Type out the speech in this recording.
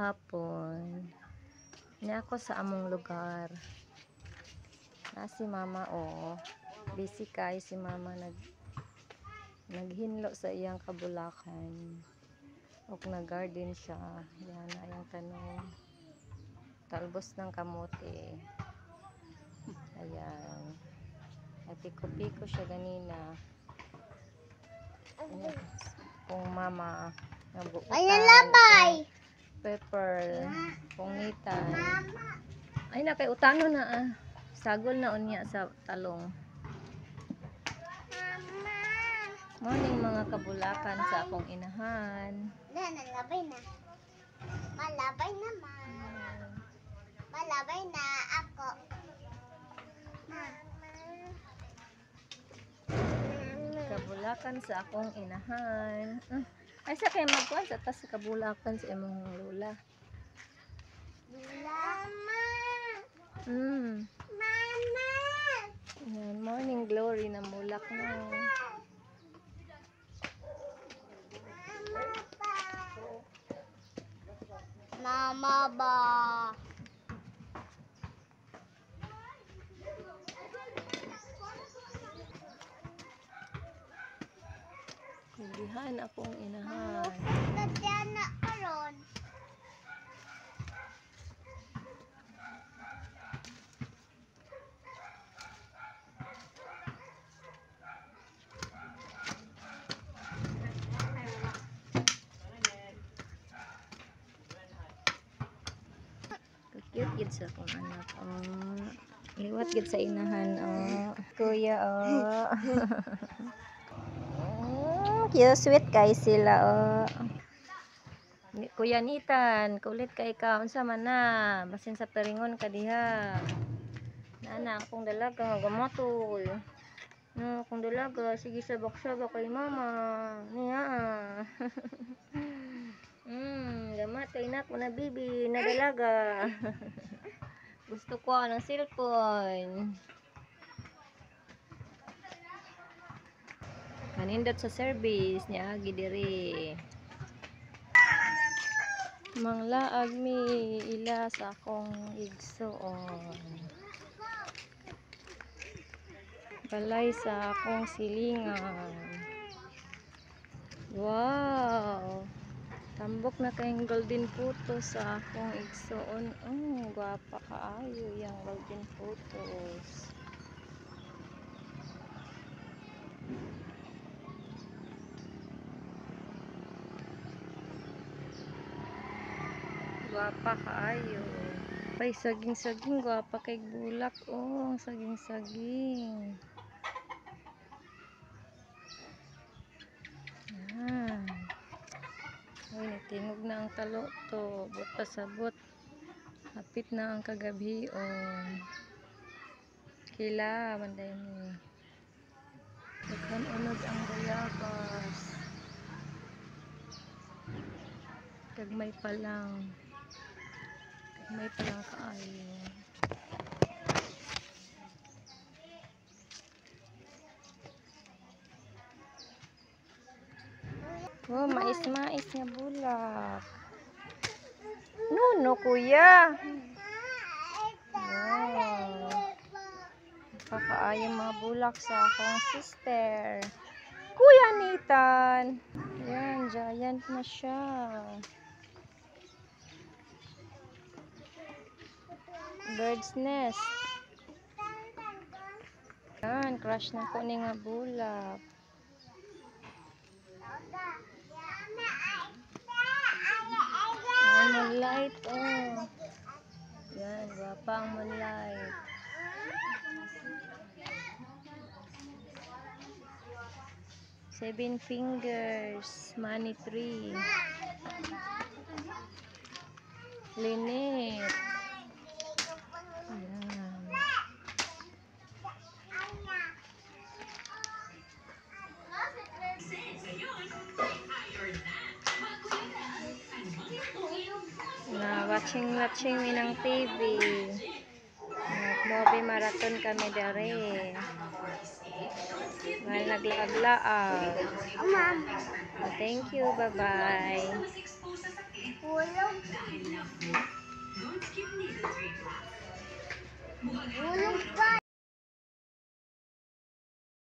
hapon. Ni ako sa among lugar. Na si mama busy kay si mama naghinlo sa iyang kabulakan. Og nag-garden siya. Yan ayang tanong. Talbos ng kamote. Ayan. At piko-piko siya ganina. Ayan. Kung mama nabuutan. Ayan labay. Pepper. Pungitan. Ay na kay utano na Sagol na unya sa talong. Mama. Morning mga kabulakan sa akong inahan. Nalabay na. Malabay naman. Malabay na ako. Kabulakan sa akong inahan. Ay sa kay magkuan sa tas kabulakan sa imong lola. Mama. Mama. Ayan, morning glory na mulak na. Mama ba? Kulihan akong inahan. Dadyan na karon. Cute gid sa akong anak. Liwat gid sa inahan. Kuya cute sweet kay sila Kuya Nitan, kulit kay ka unsa man na basin sa peringon ka diha. Nana akong dalaga gamatol. No, akong dalaga sige sabak-sabak kay mama. Niya. Gamatay na ko na bibi na dalaga. Gusto ko ng cellphone. Kanindot sa service niya agi diri. Manglaag mi ila sa akong igsoon. Balay sa akong silingan. Wow! Tambok na kayong golden photos sa akong igsoon. Gwapa kaayo yung golden photos. Gwapa kaayo. Ay, saging-saging. Gwapa kay bulak. Saging-saging. Yan. Ay, natingog na ang talo to. But pasabot. Hapit na ang kagabion. Kila, manday ni. Daghan unod ang bayabas. Kagmay pa lang. Kagmay pa lang kaayo. Oh, mais-mais nga bulak. No, kuya. Wow. Kakaayang mga bulak sa akong sister. Kuya Nitan. Yan, giant na siya. Bird's nest. Yan, crush na ko ni nga bulak. Moonlight, Yan, gwapa ang moonlight. Seven fingers, money tree. Linet. Yan. Watching minang TV. Movie marathon kami dari. Mahal naglaag-laag. Thank you, bye-bye. Bulog ka.